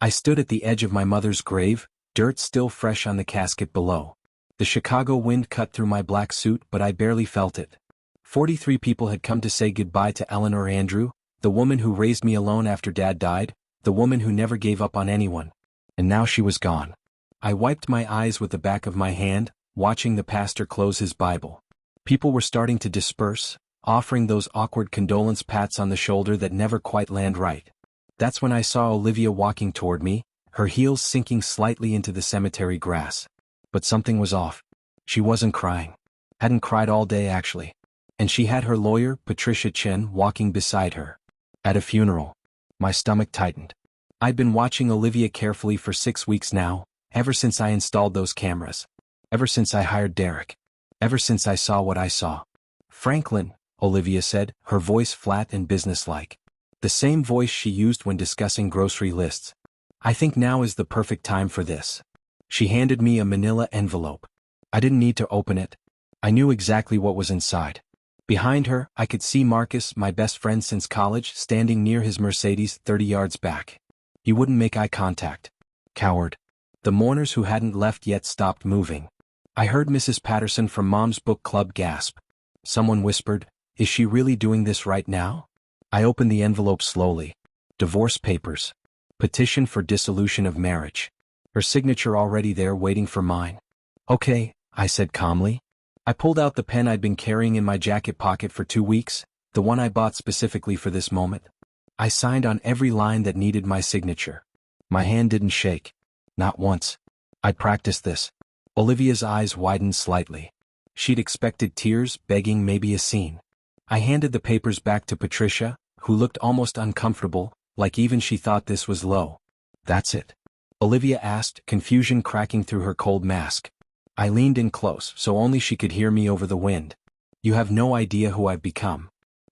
I stood at the edge of my mother's grave, dirt still fresh on the casket below. The Chicago wind cut through my black suit, but I barely felt it. 43 people had come to say goodbye to Eleanor Andrew, the woman who raised me alone after Dad died, the woman who never gave up on anyone. And now she was gone. I wiped my eyes with the back of my hand, watching the pastor close his Bible. People were starting to disperse, offering those awkward condolence pats on the shoulder that never quite land right. That's when I saw Olivia walking toward me, her heels sinking slightly into the cemetery grass. But something was off. She wasn't crying. Hadn't cried all day actually. And she had her lawyer, Patricia Chen, walking beside her. At a funeral. My stomach tightened. I'd been watching Olivia carefully for 6 weeks now, ever since I installed those cameras. Ever since I hired Derek. Ever since I saw what I saw. Franklin, Olivia said, her voice flat and businesslike. The same voice she used when discussing grocery lists. I think now is the perfect time for this. She handed me a manila envelope. I didn't need to open it. I knew exactly what was inside. Behind her, I could see Marcus, my best friend since college, standing near his Mercedes 30 yards back. He wouldn't make eye contact. Coward. The mourners who hadn't left yet stopped moving. I heard Mrs. Patterson from Mom's book club gasp. Someone whispered, "Is she really doing this right now?" I opened the envelope slowly. Divorce papers. Petition for dissolution of marriage. Her signature already there waiting for mine. "Okay," I said calmly. I pulled out the pen I'd been carrying in my jacket pocket for 2 weeks, the one I bought specifically for this moment. I signed on every line that needed my signature. My hand didn't shake. Not once. I'd practiced this. Olivia's eyes widened slightly. She'd expected tears, begging, maybe a scene. I handed the papers back to Patricia, who looked almost uncomfortable, like even she thought this was low. "That's it?" Olivia asked, confusion cracking through her cold mask. I leaned in close, so only she could hear me over the wind. "You have no idea who I've become."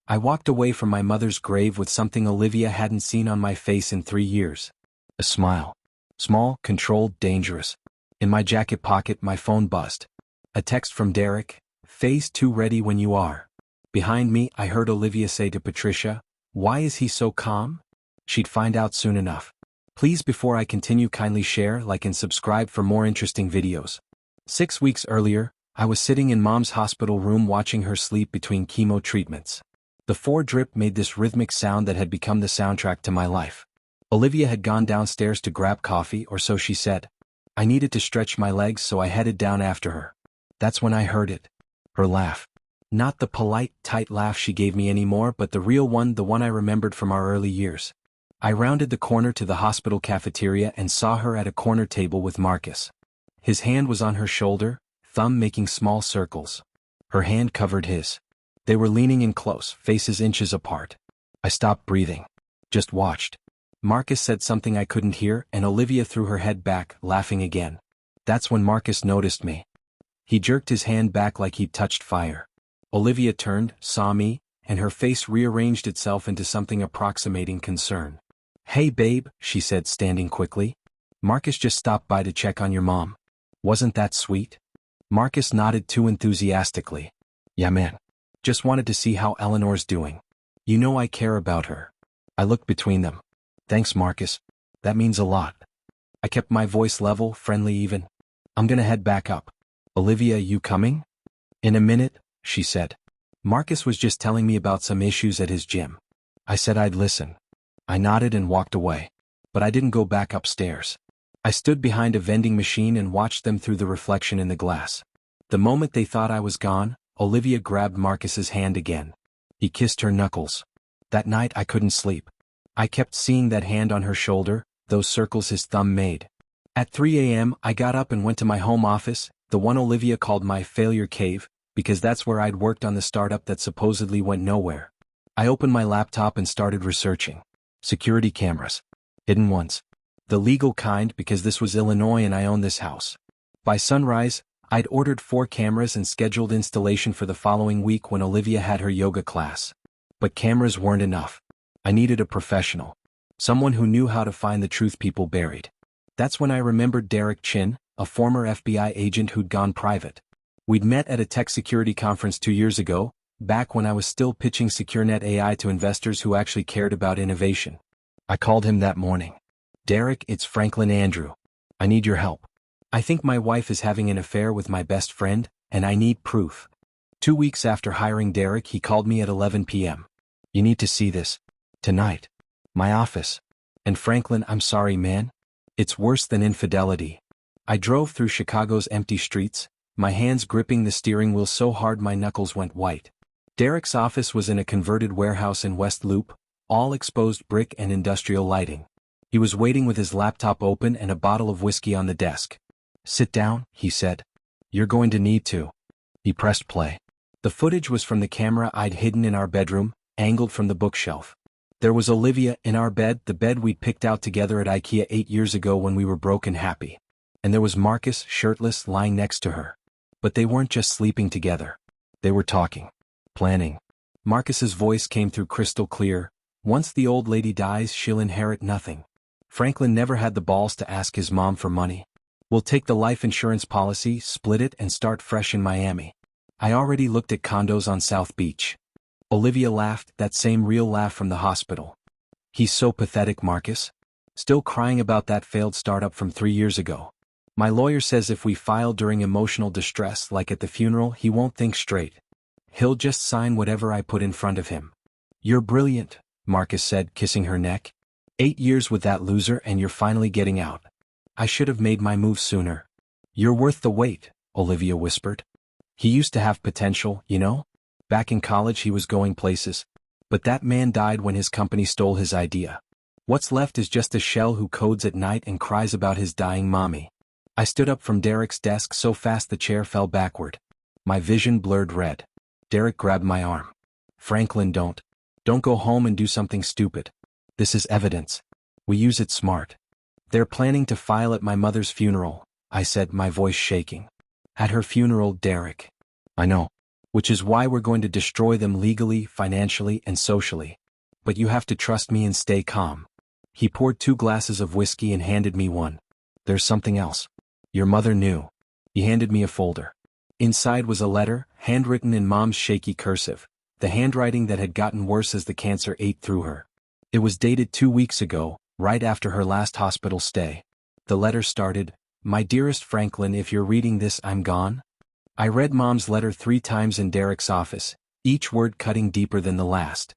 I walked away from my mother's grave with something Olivia hadn't seen on my face in 3 years. A smile. Small, controlled, dangerous. In my jacket pocket, my phone buzzed. A text from Derek, "Phase 2 ready when you are." Behind me, I heard Olivia say to Patricia, "Why is he so calm?" She'd find out soon enough. Please, before I continue, kindly share, like and subscribe for more interesting videos. 6 weeks earlier, I was sitting in Mom's hospital room watching her sleep between chemo treatments. The 4 drip made this rhythmic sound that had become the soundtrack to my life. Olivia had gone downstairs to grab coffee, or so she said. I needed to stretch my legs, so I headed down after her. That's when I heard it. Her laugh. Not the polite, tight laugh she gave me anymore, but the real one, the one I remembered from our early years. I rounded the corner to the hospital cafeteria and saw her at a corner table with Marcus. His hand was on her shoulder, thumb making small circles. Her hand covered his. They were leaning in close, faces inches apart. I stopped breathing. Just watched. Marcus said something I couldn't hear, and Olivia threw her head back, laughing again. That's when Marcus noticed me. He jerked his hand back like he'd touched fire. Olivia turned, saw me, and her face rearranged itself into something approximating concern. "Hey babe," she said, standing quickly. "Marcus just stopped by to check on your mom. Wasn't that sweet?" Marcus nodded too enthusiastically. "Yeah man. Just wanted to see how Eleanor's doing. You know I care about her." I looked between them. "Thanks Marcus. That means a lot." I kept my voice level, friendly even. "I'm gonna head back up. Olivia, you coming?" "In a minute," she said. Marcus was just telling me about some issues at his gym. I said I'd listen. I nodded and walked away. But I didn't go back upstairs. I stood behind a vending machine and watched them through the reflection in the glass. The moment they thought I was gone, Olivia grabbed Marcus's hand again. He kissed her knuckles. That night I couldn't sleep. I kept seeing that hand on her shoulder, those circles his thumb made. At 3 a.m. I got up and went to my home office, the one Olivia called my failure cave, because that's where I'd worked on the startup that supposedly went nowhere. I opened my laptop and started researching. Security cameras. Hidden ones. The legal kind, because this was Illinois and I owned this house. By sunrise, I'd ordered 4 cameras and scheduled installation for the following week when Olivia had her yoga class. But cameras weren't enough. I needed a professional. Someone who knew how to find the truth people buried. That's when I remembered Derek Chin, a former FBI agent who'd gone private. We'd met at a tech security conference 2 years ago, back when I was still pitching SecureNet AI to investors who actually cared about innovation. I called him that morning. Derek, it's Franklin Andrew. I need your help. I think my wife is having an affair with my best friend, and I need proof. 2 weeks after hiring Derek, he called me at 11 p.m. You need to see this. Tonight. My office. And Franklin, I'm sorry, man. It's worse than infidelity. I drove through Chicago's empty streets, my hands gripping the steering wheel so hard my knuckles went white. Derek's office was in a converted warehouse in West Loop, all exposed brick and industrial lighting. He was waiting with his laptop open and a bottle of whiskey on the desk. Sit down, he said. You're going to need to. He pressed play. The footage was from the camera I'd hidden in our bedroom, angled from the bookshelf. There was Olivia in our bed, the bed we'd picked out together at IKEA 8 years ago when we were broken happy. And there was Marcus, shirtless, lying next to her. But they weren't just sleeping together. They were talking. Planning. Marcus's voice came through crystal clear. Once the old lady dies, she'll inherit nothing. Franklin never had the balls to ask his mom for money. We'll take the life insurance policy, split it, and start fresh in Miami. I already looked at condos on South Beach. Olivia laughed, that same real laugh from the hospital. He's so pathetic, Marcus. Still crying about that failed startup from 3 years ago. My lawyer says if we file during emotional distress like at the funeral, he won't think straight. He'll just sign whatever I put in front of him. You're brilliant, Marcus said, kissing her neck. 8 years with that loser and you're finally getting out. I should have made my move sooner. You're worth the wait, Olivia whispered. He used to have potential, you know? Back in college he was going places. But that man died when his company stole his idea. What's left is just a shell who codes at night and cries about his dying mommy. I stood up from Derek's desk so fast the chair fell backward. My vision blurred red. Derek grabbed my arm. Franklin, don't go home and do something stupid. This is evidence. We use it smart. They're planning to file at my mother's funeral, I said, my voice shaking. At her funeral, Derek. I know. Which is why we're going to destroy them legally, financially, and socially. But you have to trust me and stay calm. He poured 2 glasses of whiskey and handed me one. There's something else. Your mother knew. He handed me a folder. Inside was a letter, handwritten in Mom's shaky cursive, the handwriting that had gotten worse as the cancer ate through her. It was dated 2 weeks ago, right after her last hospital stay. The letter started, My dearest Franklin, if you're reading this, I'm gone. I read Mom's letter 3 times in Derek's office, each word cutting deeper than the last.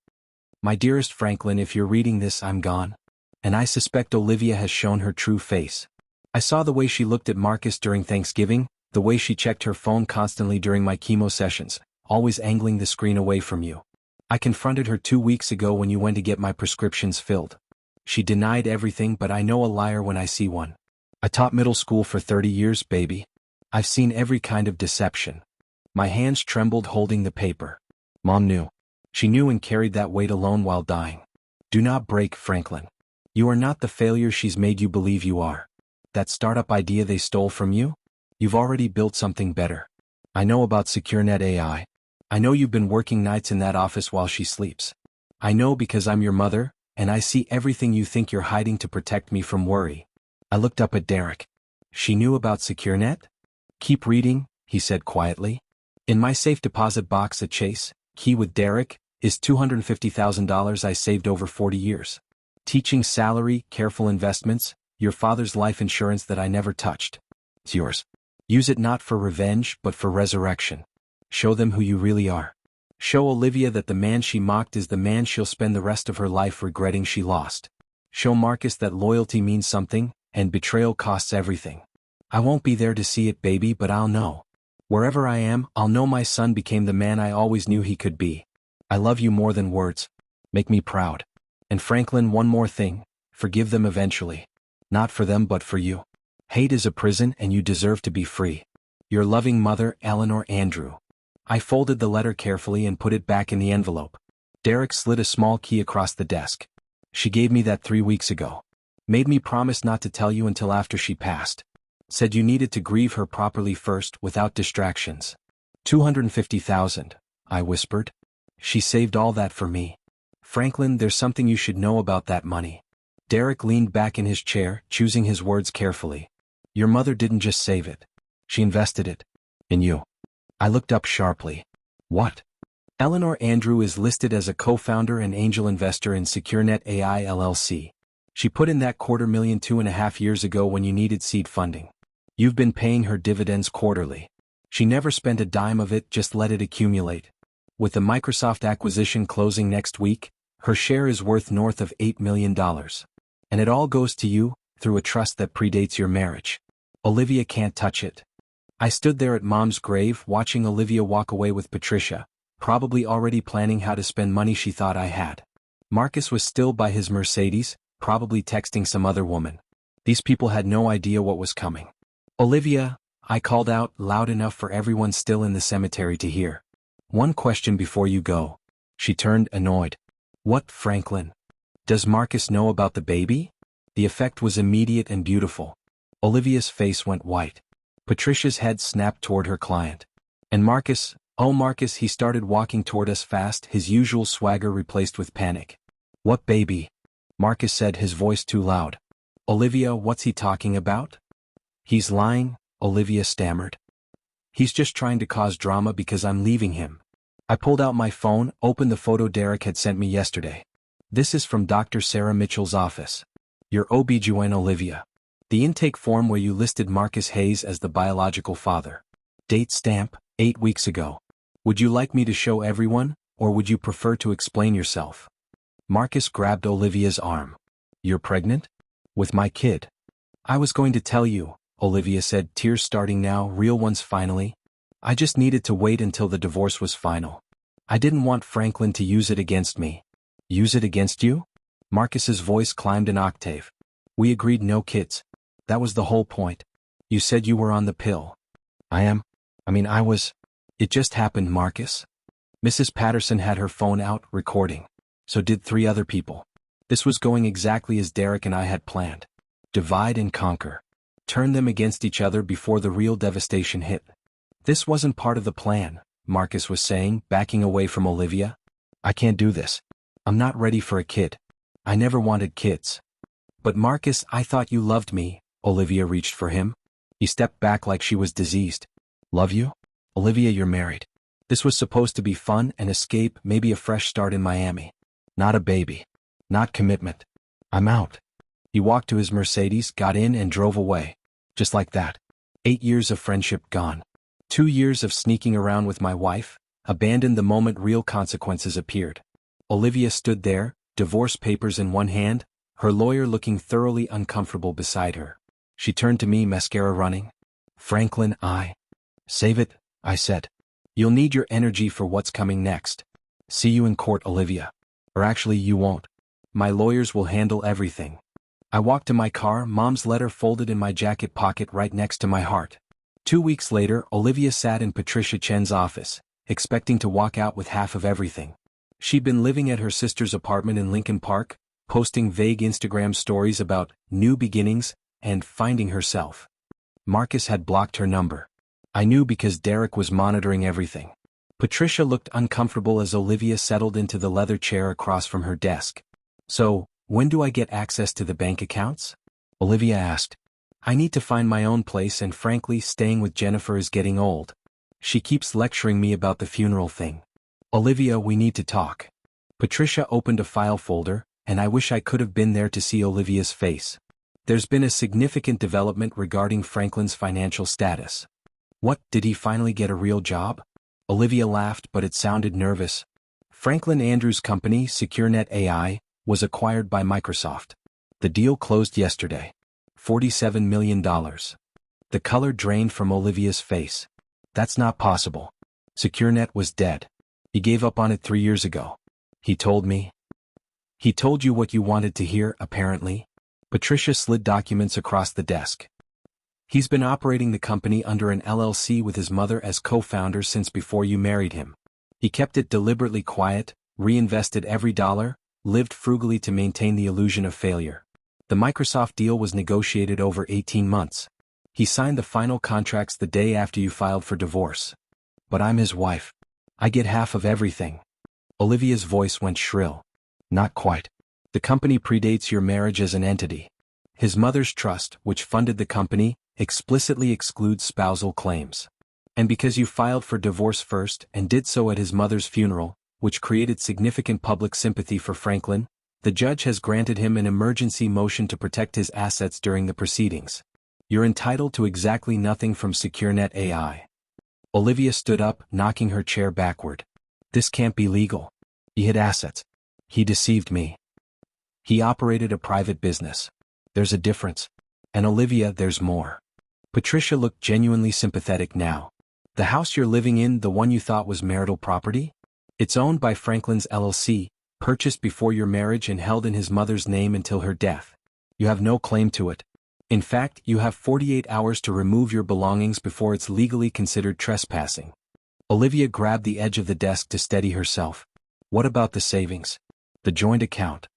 My dearest Franklin, if you're reading this, I'm gone. And I suspect Olivia has shown her true face. I saw the way she looked at Marcus during Thanksgiving, the way she checked her phone constantly during my chemo sessions, always angling the screen away from you. I confronted her 2 weeks ago when you went to get my prescriptions filled. She denied everything, but I know a liar when I see one. I taught middle school for 30 years, baby. I've seen every kind of deception. My hands trembled holding the paper. Mom knew. She knew and carried that weight alone while dying. Do not break, Franklin. You are not the failure she's made you believe you are. That startup idea they stole from you? You've already built something better. I know about SecureNet AI. I know you've been working nights in that office while she sleeps. I know because I'm your mother, and I see everything you think you're hiding to protect me from worry. I looked up at Derek. She knew about SecureNet? Keep reading, he said quietly. In my safe deposit box at Chase, key with Derek, is $250,000 I saved over 40 years. Teaching salary, careful investments, your father's life insurance that I never touched. It's yours. Use it not for revenge but for resurrection. Show them who you really are. Show Olivia that the man she mocked is the man she'll spend the rest of her life regretting she lost. Show Marcus that loyalty means something, and betrayal costs everything. I won't be there to see it, baby, but I'll know. Wherever I am, I'll know my son became the man I always knew he could be. I love you more than words. Make me proud. And Franklin, one more thing. Forgive them eventually. Not for them but for you. Hate is a prison and you deserve to be free. Your loving mother, Eleanor Andrew. I folded the letter carefully and put it back in the envelope. Derek slid a small key across the desk. She gave me that 3 weeks ago. Made me promise not to tell you until after she passed. Said you needed to grieve her properly first, without distractions. 250,000, I whispered. She saved all that for me. Franklin, there's something you should know about that money. Derek leaned back in his chair, choosing his words carefully. Your mother didn't just save it. She invested it. In you. I looked up sharply. What? Eleanor Andrew is listed as a co-founder and angel investor in SecureNet AI LLC. She put in that $250,000 2.5 years ago when you needed seed funding. You've been paying her dividends quarterly. She never spent a dime of it, just let it accumulate. With the Microsoft acquisition closing next week, her share is worth north of $8 million. And it all goes to you, through a trust that predates your marriage. Olivia can't touch it. I stood there at Mom's grave watching Olivia walk away with Patricia, probably already planning how to spend money she thought I had. Marcus was still by his Mercedes, probably texting some other woman. These people had no idea what was coming. Olivia, I called out loud enough for everyone still in the cemetery to hear. One question before you go. She turned annoyed. What, Franklin? Does Marcus know about the baby? The effect was immediate and beautiful. Olivia's face went white. Patricia's head snapped toward her client. And Marcus, oh Marcus, he started walking toward us fast, his usual swagger replaced with panic. What baby? Marcus said, his voice too loud. Olivia, what's he talking about? He's lying, Olivia stammered. He's just trying to cause drama because I'm leaving him. I pulled out my phone, opened the photo Derek had sent me yesterday. This is from Dr. Sarah Mitchell's office. Your OB/GYN Olivia. The intake form where you listed Marcus Hayes as the biological father. Date stamp, 8 weeks ago. Would you like me to show everyone, or would you prefer to explain yourself? Marcus grabbed Olivia's arm. You're pregnant? With my kid. I was going to tell you, Olivia said, tears starting now, real ones finally. I just needed to wait until the divorce was final. I didn't want Franklin to use it against me. Use it against you? Marcus's voice climbed an octave. We agreed no kids. That was the whole point. You said you were on the pill. I was. It just happened, Marcus. Mrs. Patterson had her phone out, recording. So did 3 other people. This was going exactly as Derek and I had planned. Divide and conquer. Turn them against each other before the real devastation hit. This wasn't part of the plan, Marcus was saying, backing away from Olivia. I can't do this. I'm not ready for a kid. I never wanted kids. But Marcus, I thought you loved me. Olivia reached for him. He stepped back like she was diseased. Love you? Olivia, you're married. This was supposed to be fun, an escape, maybe a fresh start in Miami. Not a baby. Not commitment. I'm out. He walked to his Mercedes, got in and drove away. Just like that. 8 years of friendship gone. 2 years of sneaking around with my wife, abandoned the moment real consequences appeared. Olivia stood there, divorce papers in one hand, her lawyer looking thoroughly uncomfortable beside her. She turned to me, mascara running. Franklin, Save it, I said. You'll need your energy for what's coming next. See you in court, Olivia. Or actually, you won't. My lawyers will handle everything. I walked to my car, Mom's letter folded in my jacket pocket right next to my heart. 2 weeks later, Olivia sat in Patricia Chen's office, expecting to walk out with half of everything. She'd been living at her sister's apartment in Lincoln Park, posting vague Instagram stories about new beginnings and finding herself. Marcus had blocked her number. I knew because Derek was monitoring everything. Patricia looked uncomfortable as Olivia settled into the leather chair across from her desk. So, when do I get access to the bank accounts? Olivia asked. I need to find my own place, and frankly, staying with Jennifer is getting old. She keeps lecturing me about the funeral thing. Olivia, we need to talk. Patricia opened a file folder, and I wish I could have been there to see Olivia's face. There's been a significant development regarding Franklin's financial status. What, did he finally get a real job? Olivia laughed, but it sounded nervous. Franklin Andrews' company, SecureNet AI, was acquired by Microsoft. The deal closed yesterday. $47 million. The color drained from Olivia's face. That's not possible. SecureNet was dead. He gave up on it 3 years ago. He told me. He told you what you wanted to hear, apparently. Patricia slid documents across the desk. He's been operating the company under an LLC with his mother as co-founder since before you married him. He kept it deliberately quiet, reinvested every dollar, lived frugally to maintain the illusion of failure. The Microsoft deal was negotiated over 18 months. He signed the final contracts the day after you filed for divorce. But I'm his wife. I get half of everything. Olivia's voice went shrill. Not quite. The company predates your marriage as an entity. His mother's trust, which funded the company, explicitly excludes spousal claims. And because you filed for divorce first and did so at his mother's funeral, which created significant public sympathy for Franklin, The judge has granted him an emergency motion to protect his assets during the proceedings. You're entitled to exactly nothing from SecureNet AI. Olivia stood up, knocking her chair backward. This can't be legal. He hid assets. He deceived me. He operated a private business. There's a difference. And Olivia, there's more. Patricia looked genuinely sympathetic now. The house you're living in, the one you thought was marital property? It's owned by Franklin's LLC, purchased before your marriage and held in his mother's name until her death. You have no claim to it. In fact, you have 48 hours to remove your belongings before it's legally considered trespassing. Olivia grabbed the edge of the desk to steady herself. What about the savings? The joint account.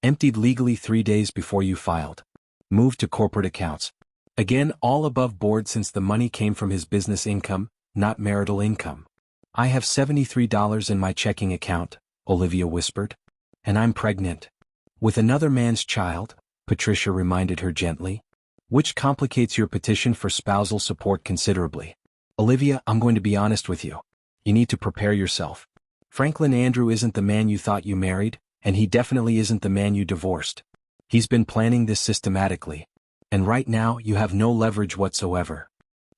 Emptied legally 3 days before you filed. Moved to corporate accounts. Again, all above board since the money came from his business income, not marital income. I have $73 in my checking account, Olivia whispered. And I'm pregnant. With another man's child, Patricia reminded her gently. Which complicates your petition for spousal support considerably. Olivia, I'm going to be honest with you. You need to prepare yourself. Franklin Andrew isn't the man you thought you married, and he definitely isn't the man you divorced. He's been planning this systematically. And right now, you have no leverage whatsoever.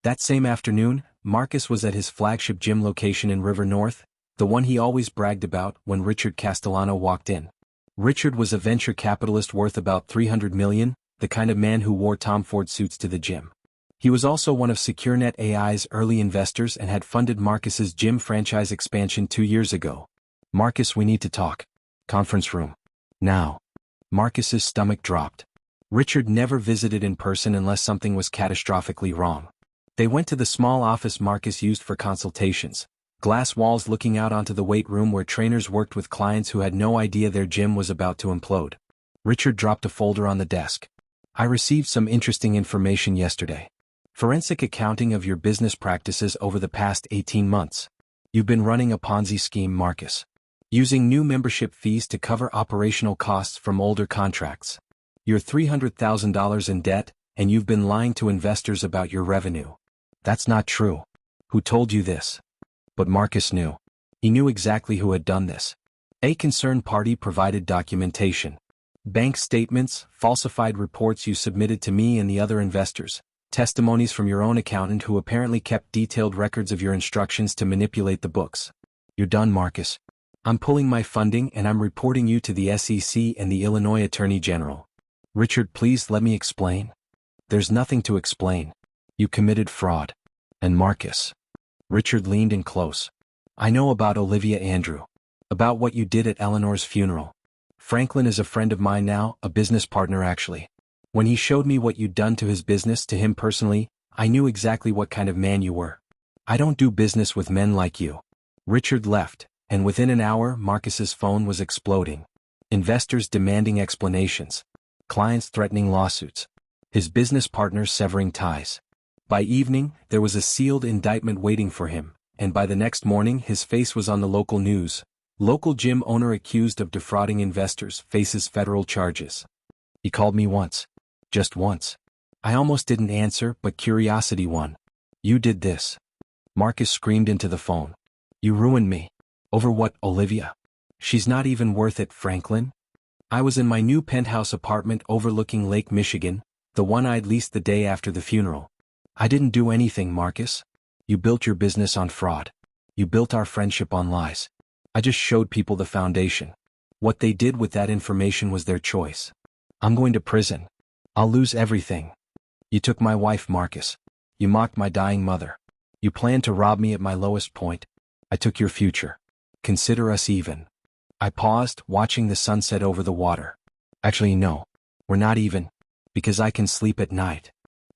That same afternoon, Marcus was at his flagship gym location in River North, the one he always bragged about when Richard Castellano walked in. Richard was a venture capitalist worth about $300 million, the kind of man who wore Tom Ford suits to the gym. He was also one of SecureNet AI's early investors and had funded Marcus's gym franchise expansion 2 years ago. Marcus, we need to talk. Conference room. Now. Marcus's stomach dropped. Richard never visited in person unless something was catastrophically wrong. They went to the small office Marcus used for consultations, glass walls looking out onto the weight room where trainers worked with clients who had no idea their gym was about to implode. Richard dropped a folder on the desk. I received some interesting information yesterday. Forensic accounting of your business practices over the past 18 months. You've been running a Ponzi scheme, Marcus. Using new membership fees to cover operational costs from older contracts. You're $300,000 in debt, and you've been lying to investors about your revenue. That's not true. Who told you this? But Marcus knew. He knew exactly who had done this. A concerned party provided documentation. Bank statements, falsified reports you submitted to me and the other investors, testimonies from your own accountant who apparently kept detailed records of your instructions to manipulate the books. You're done, Marcus. I'm pulling my funding and I'm reporting you to the SEC and the Illinois Attorney General. Richard, please let me explain. There's nothing to explain. You committed fraud. And Marcus. Richard leaned in close. I know about Olivia Andrew. About what you did at Eleanor's funeral. Franklin is a friend of mine now, a business partner actually. When he showed me what you'd done to his business, to him personally, I knew exactly what kind of man you were. I don't do business with men like you. Richard left, and within an hour Marcus's phone was exploding. Investors demanding explanations. Clients threatening lawsuits. His business partners severing ties. By evening, there was a sealed indictment waiting for him, and by the next morning his face was on the local news. Local gym owner accused of defrauding investors faces federal charges. He called me once. Just once. I almost didn't answer, but curiosity won. You did this. Marcus screamed into the phone. You ruined me. Over what, Olivia? She's not even worth it, Franklin. I was in my new penthouse apartment overlooking Lake Michigan, the one I'd leased the day after the funeral. I didn't do anything, Marcus. You built your business on fraud. You built our friendship on lies. I just showed people the foundation. What they did with that information was their choice. I'm going to prison. I'll lose everything. You took my wife, Marcus. You mocked my dying mother. You planned to rob me at my lowest point. I took your future. Consider us even. I paused, watching the sunset over the water. Actually, no. We're not even. Because I can sleep at night.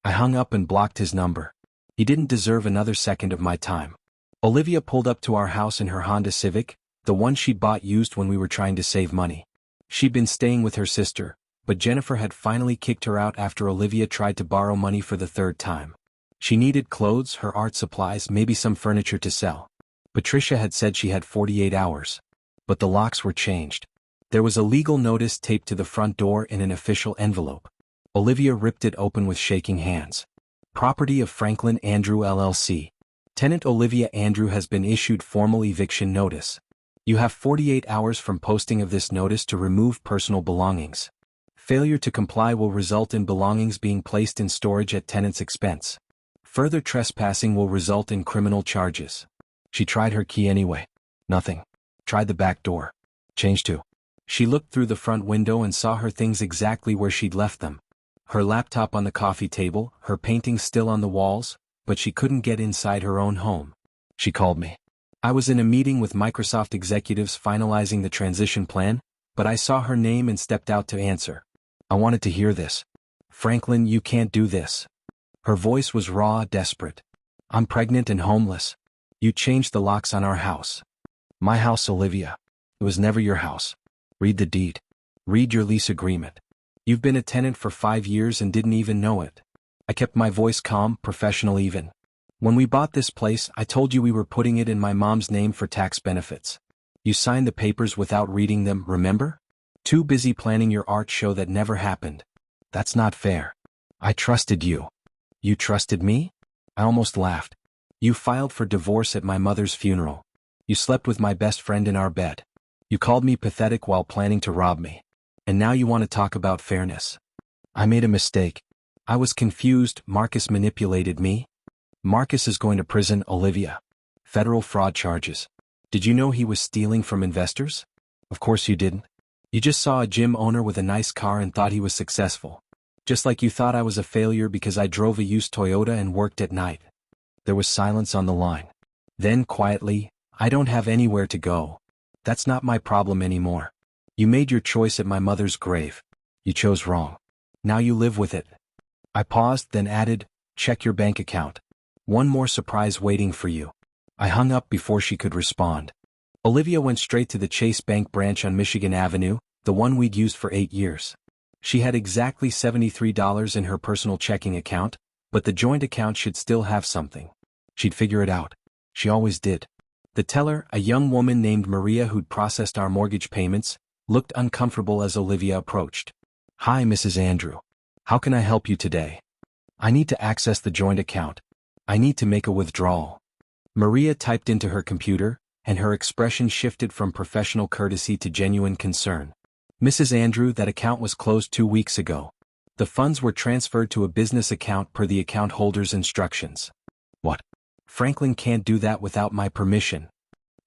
I hung up and blocked his number. He didn't deserve another second of my time. Olivia pulled up to our house in her Honda Civic, the one she'd bought used when we were trying to save money. She'd been staying with her sister, but Jennifer had finally kicked her out after Olivia tried to borrow money for the third time. She needed clothes, her art supplies, maybe some furniture to sell. Patricia had said she had 48 hours. But the locks were changed. There was a legal notice taped to the front door in an official envelope. Olivia ripped it open with shaking hands. Property of Franklin Andrew LLC. Tenant Olivia Andrew has been issued formal eviction notice. You have 48 hours from posting of this notice to remove personal belongings. Failure to comply will result in belongings being placed in storage at tenant's expense. Further trespassing will result in criminal charges. She tried her key anyway. Nothing. Tried the back door. Changed to. She looked through the front window and saw her things exactly where she'd left them. Her laptop on the coffee table, her paintings still on the walls, but she couldn't get inside her own home. She called me. I was in a meeting with Microsoft executives finalizing the transition plan, but I saw her name and stepped out to answer. I wanted to hear this. Franklin, you can't do this. Her voice was raw, desperate. I'm pregnant and homeless. You changed the locks on our house. My house, Olivia. It was never your house. Read the deed. Read your lease agreement. You've been a tenant for 5 years and didn't even know it. I kept my voice calm, professional even. When we bought this place, I told you we were putting it in my mom's name for tax benefits. You signed the papers without reading them, remember? Too busy planning your art show that never happened. That's not fair. I trusted you. You trusted me? I almost laughed. You filed for divorce at my mother's funeral. You slept with my best friend in our bed. You called me pathetic while planning to rob me. And now you want to talk about fairness. I made a mistake. I was confused. Marcus manipulated me. Marcus is going to prison, Olivia. Federal fraud charges. Did you know he was stealing from investors? Of course you didn't. You just saw a gym owner with a nice car and thought he was successful. Just like you thought I was a failure because I drove a used Toyota and worked at night. There was silence on the line. Then quietly, I don't have anywhere to go. That's not my problem anymore. You made your choice at my mother's grave. You chose wrong. Now you live with it. I paused, then added, check your bank account. One more surprise waiting for you. I hung up before she could respond. Olivia went straight to the Chase Bank branch on Michigan Avenue, the one we'd used for 8 years. She had exactly $73 in her personal checking account, but the joint account should still have something. She'd figure it out. She always did. The teller, a young woman named Maria who'd processed our mortgage payments, looked uncomfortable as Olivia approached. Hi, Mrs. Andrew. How can I help you today? I need to access the joint account. I need to make a withdrawal. Maria typed into her computer, and her expression shifted from professional courtesy to genuine concern. Mrs. Andrew, that account was closed 2 weeks ago. The funds were transferred to a business account per the account holder's instructions. What? Franklin can't do that without my permission.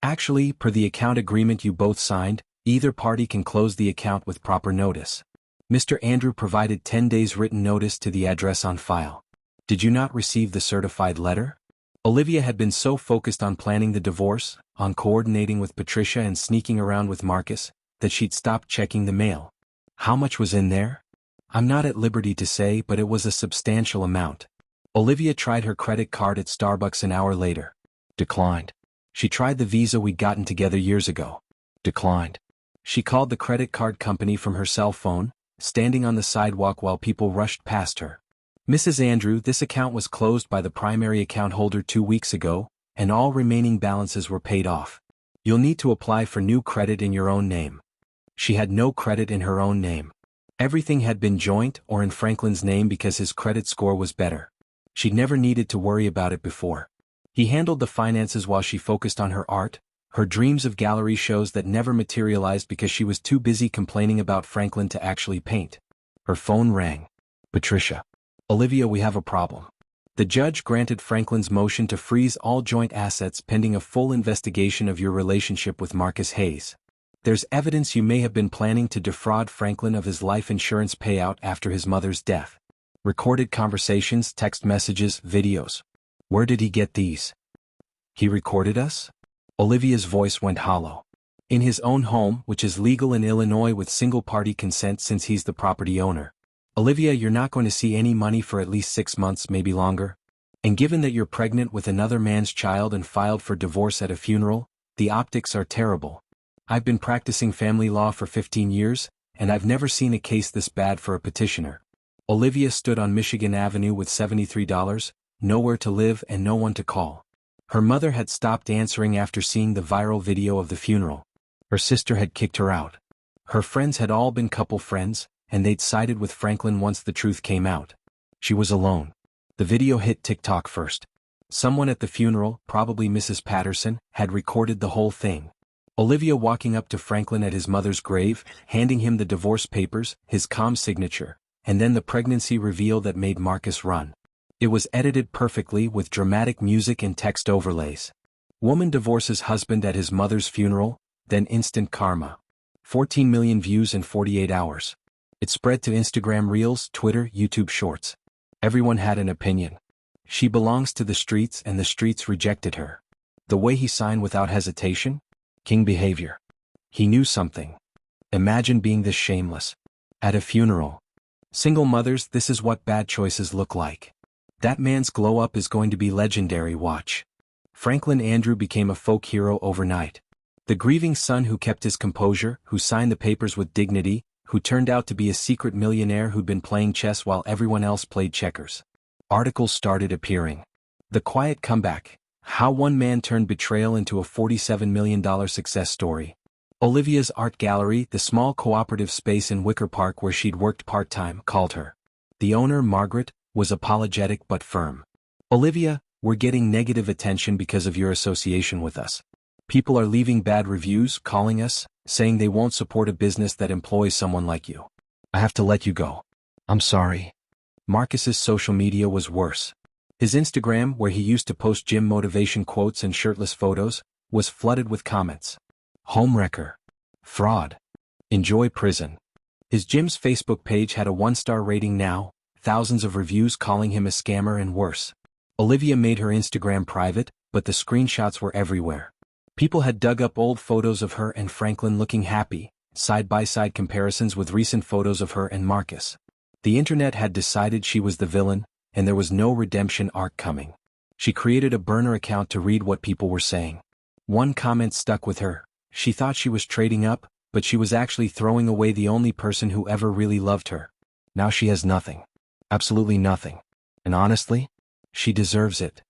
Actually, per the account agreement you both signed, either party can close the account with proper notice. Mr. Andrew provided 10 days written notice to the address on file. Did you not receive the certified letter? Olivia had been so focused on planning the divorce, on coordinating with Patricia and sneaking around with Marcus, that she'd stopped checking the mail. How much was in there? I'm not at liberty to say, but it was a substantial amount. Olivia tried her credit card at Starbucks an hour later. Declined. She tried the Visa we'd gotten together years ago. Declined. She called the credit card company from her cell phone, standing on the sidewalk while people rushed past her. Mrs. Andrew, this account was closed by the primary account holder 2 weeks ago, and all remaining balances were paid off. You'll need to apply for new credit in your own name. She had no credit in her own name. Everything had been joint or in Franklin's name because his credit score was better. She'd never needed to worry about it before. He handled the finances while she focused on her art, her dreams of gallery shows that never materialized because she was too busy complaining about Franklin to actually paint. Her phone rang. Patricia. Olivia, we have a problem. The judge granted Franklin's motion to freeze all joint assets pending a full investigation of your relationship with Marcus Hayes. There's evidence you may have been planning to defraud Franklin of his life insurance payout after his mother's death. Recorded conversations, text messages, videos. Where did he get these? He recorded us? Olivia's voice went hollow. In his own home, which is legal in Illinois with single-party consent since he's the property owner. Olivia, you're not going to see any money for at least 6 months, maybe longer. And given that you're pregnant with another man's child and filed for divorce at a funeral, the optics are terrible. I've been practicing family law for 15 years, and I've never seen a case this bad for a petitioner. Olivia stood on Michigan Avenue with $73, nowhere to live and no one to call. Her mother had stopped answering after seeing the viral video of the funeral. Her sister had kicked her out. Her friends had all been couple friends, and they'd sided with Franklin once the truth came out. She was alone. The video hit TikTok first. Someone at the funeral, probably Mrs. Patterson, had recorded the whole thing. Olivia walking up to Franklin at his mother's grave, handing him the divorce papers, his calm signature, and then the pregnancy reveal that made Marcus run. It was edited perfectly with dramatic music and text overlays. Woman divorces husband at his mother's funeral, then instant karma. 14 million views in 48 hours. It spread to Instagram Reels, Twitter, YouTube Shorts. Everyone had an opinion. She belongs to the streets and the streets rejected her. The way he signed without hesitation? King behavior. He knew something. Imagine being this shameless. At a funeral. Single mothers, this is what bad choices look like. That man's glow up is going to be legendary, watch. Franklin Andrew became a folk hero overnight. The grieving son who kept his composure, who signed the papers with dignity, who turned out to be a secret millionaire who'd been playing chess while everyone else played checkers. Articles started appearing. The quiet comeback. How one man turned betrayal into a $47 million success story. Olivia's art gallery, the small cooperative space in Wicker Park where she'd worked part-time, called her. The owner, Margaret, was apologetic but firm. Olivia, we're getting negative attention because of your association with us. People are leaving bad reviews, calling us, saying they won't support a business that employs someone like you. I have to let you go. I'm sorry. Marcus's social media was worse. His Instagram, where he used to post gym motivation quotes and shirtless photos, was flooded with comments. Homewrecker. Fraud. Enjoy prison. His gym's Facebook page had a 1-star rating now, thousands of reviews calling him a scammer and worse. Olivia made her Instagram private, but the screenshots were everywhere. People had dug up old photos of her and Franklin looking happy, side-by-side comparisons with recent photos of her and Marcus. The internet had decided she was the villain, and there was no redemption arc coming. She created a burner account to read what people were saying. One comment stuck with her. She thought she was trading up, but she was actually throwing away the only person who ever really loved her. Now she has nothing. Absolutely nothing. And honestly, she deserves it.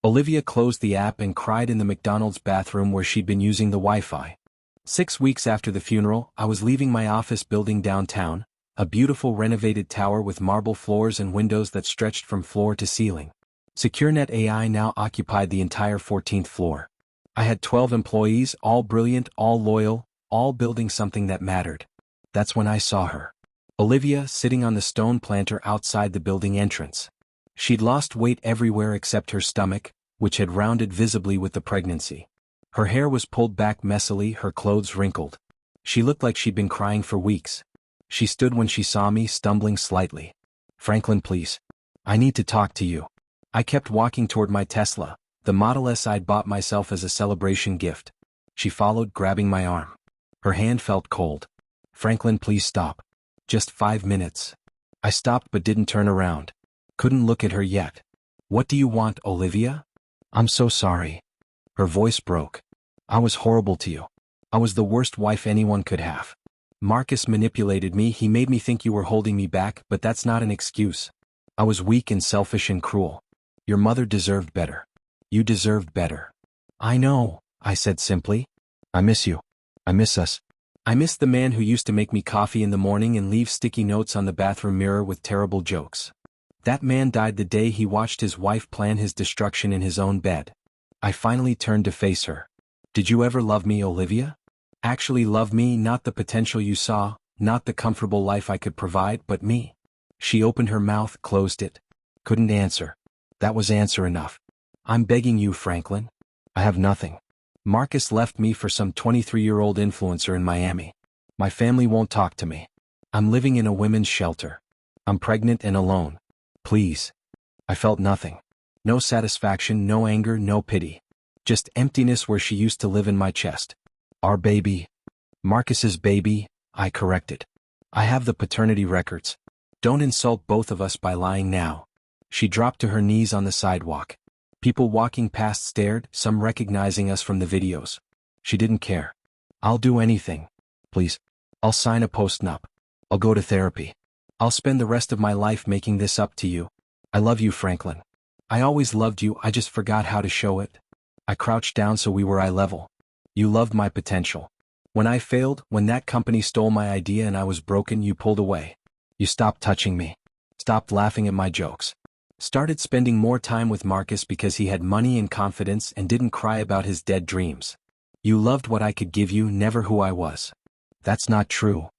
Olivia closed the app and cried in the McDonald's bathroom where she'd been using the Wi-Fi. 6 weeks after the funeral, I was leaving my office building downtown, a beautiful renovated tower with marble floors and windows that stretched from floor to ceiling. SecureNet AI now occupied the entire 14th floor. I had 12 employees, all brilliant, all loyal, all building something that mattered. That's when I saw her. Olivia sitting on the stone planter outside the building entrance. She'd lost weight everywhere except her stomach, which had rounded visibly with the pregnancy. Her hair was pulled back messily, her clothes wrinkled. She looked like she'd been crying for weeks. She stood when she saw me, stumbling slightly. Franklin, please. I need to talk to you. I kept walking toward my Tesla, the Model S I'd bought myself as a celebration gift. She followed, grabbing my arm. Her hand felt cold. Franklin, please stop. Just 5 minutes. I stopped but didn't turn around. Couldn't look at her yet. What do you want, Olivia? I'm so sorry. Her voice broke. I was horrible to you. I was the worst wife anyone could have. Marcus manipulated me, he made me think you were holding me back, but that's not an excuse. I was weak and selfish and cruel. Your mother deserved better. You deserved better. I know, I said simply. I miss you. I miss us. I miss the man who used to make me coffee in the morning and leave sticky notes on the bathroom mirror with terrible jokes. That man died the day he watched his wife plan his destruction in his own bed. I finally turned to face her. Did you ever love me, Olivia? Actually love me, not the potential you saw, not the comfortable life I could provide, but me. She opened her mouth, closed it. Couldn't answer. That was answer enough. I'm begging you, Franklin. I have nothing. Marcus left me for some 23-year-old influencer in Miami. My family won't talk to me. I'm living in a women's shelter. I'm pregnant and alone. Please. I felt nothing. No satisfaction, no anger, no pity. Just emptiness where she used to live in my chest. Our baby. Marcus's baby, I corrected. I have the paternity records. Don't insult both of us by lying now. She dropped to her knees on the sidewalk. People walking past stared, some recognizing us from the videos. She didn't care. I'll do anything. Please. I'll sign a post-nup. I'll go to therapy. I'll spend the rest of my life making this up to you. I love you, Franklin. I always loved you, I just forgot how to show it. I crouched down so we were eye level. You loved my potential. When I failed, when that company stole my idea and I was broken, you pulled away. You stopped touching me. Stopped laughing at my jokes. Started spending more time with Marcus because he had money and confidence and didn't cry about his dead dreams. You loved what I could give you, never who I was. That's not true.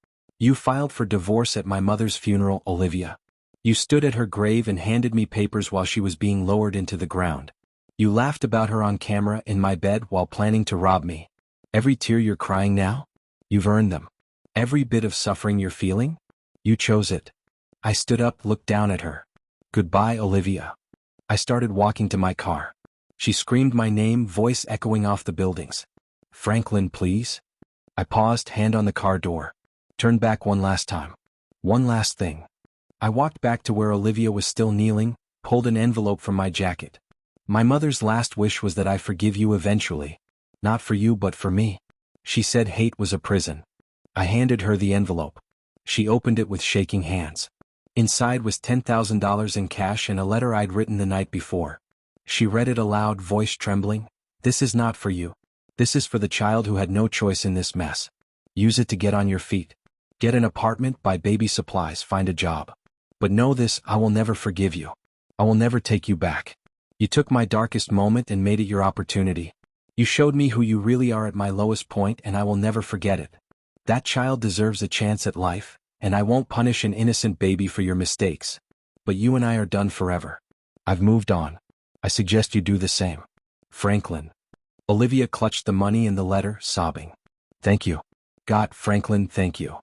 You filed for divorce at my mother's funeral, Olivia. You stood at her grave and handed me papers while she was being lowered into the ground. You laughed about her on camera in my bed while planning to rob me. Every tear you're crying now? You've earned them. Every bit of suffering you're feeling? You chose it. I stood up, looked down at her. Goodbye, Olivia. I started walking to my car. She screamed my name, voice echoing off the buildings. Franklin, please? I paused, hand on the car door. Turned back one last time. One last thing. I walked back to where Olivia was still kneeling, pulled an envelope from my jacket. My mother's last wish was that I forgive you eventually. Not for you but for me. She said hate was a prison. I handed her the envelope. She opened it with shaking hands. Inside was $10,000 in cash and a letter I'd written the night before. She read it aloud, voice trembling. This is not for you. This is for the child who had no choice in this mess. Use it to get on your feet. Get an apartment, buy baby supplies, find a job. But know this, I will never forgive you. I will never take you back. You took my darkest moment and made it your opportunity. You showed me who you really are at my lowest point and I will never forget it. That child deserves a chance at life, and I won't punish an innocent baby for your mistakes. But you and I are done forever. I've moved on. I suggest you do the same. Franklin. Olivia clutched the money and the letter, sobbing. Thank you. God, Franklin, thank you.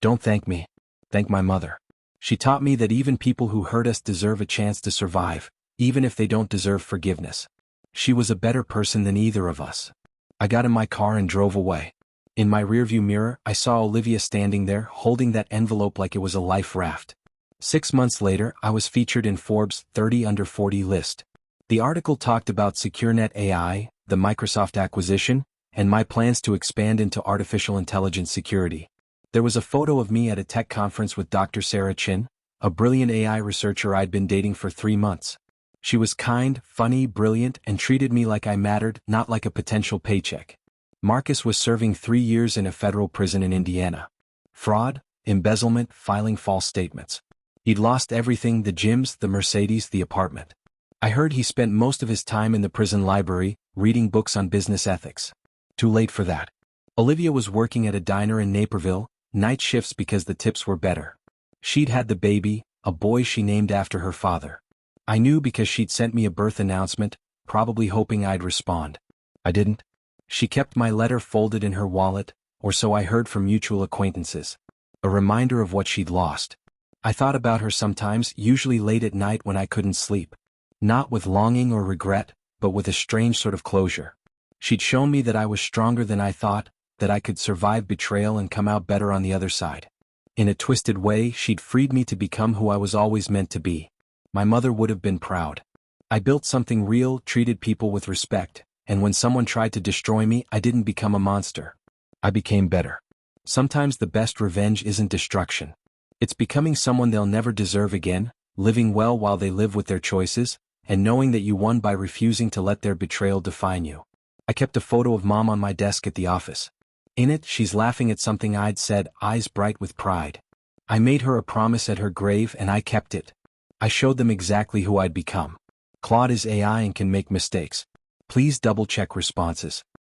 Don't thank me. Thank my mother. She taught me that even people who hurt us deserve a chance to survive, even if they don't deserve forgiveness. She was a better person than either of us. I got in my car and drove away. In my rearview mirror, I saw Olivia standing there, holding that envelope like it was a life raft. 6 months later, I was featured in Forbes' 30 Under 40 list. The article talked about SecureNet AI, the Microsoft acquisition, and my plans to expand into artificial intelligence security. There was a photo of me at a tech conference with Dr. Sarah Chin, a brilliant AI researcher I'd been dating for 3 months. She was kind, funny, brilliant, and treated me like I mattered, not like a potential paycheck. Marcus was serving 3 years in a federal prison in Indiana. Fraud, embezzlement, filing false statements. He'd lost everything: the gyms, the Mercedes, the apartment. I heard he spent most of his time in the prison library, reading books on business ethics. Too late for that. Olivia was working at a diner in Naperville, night shifts because the tips were better. She'd had the baby, a boy she named after her father. I knew because she'd sent me a birth announcement, probably hoping I'd respond. I didn't. She kept my letter folded in her wallet, or so I heard from mutual acquaintances. A reminder of what she'd lost. I thought about her sometimes, usually late at night when I couldn't sleep. Not with longing or regret, but with a strange sort of closure. She'd shown me that I was stronger than I thought, that I could survive betrayal and come out better on the other side. In a twisted way, she'd freed me to become who I was always meant to be. My mother would have been proud. I built something real, treated people with respect, and when someone tried to destroy me, I didn't become a monster. I became better. Sometimes the best revenge isn't destruction. It's becoming someone they'll never deserve again, living well while they live with their choices, and knowing that you won by refusing to let their betrayal define you. I kept a photo of Mom on my desk at the office. In it, she's laughing at something I'd said, eyes bright with pride. I made her a promise at her grave and I kept it. I showed them exactly who I'd become. Claude is AI and can make mistakes. Please double-check responses.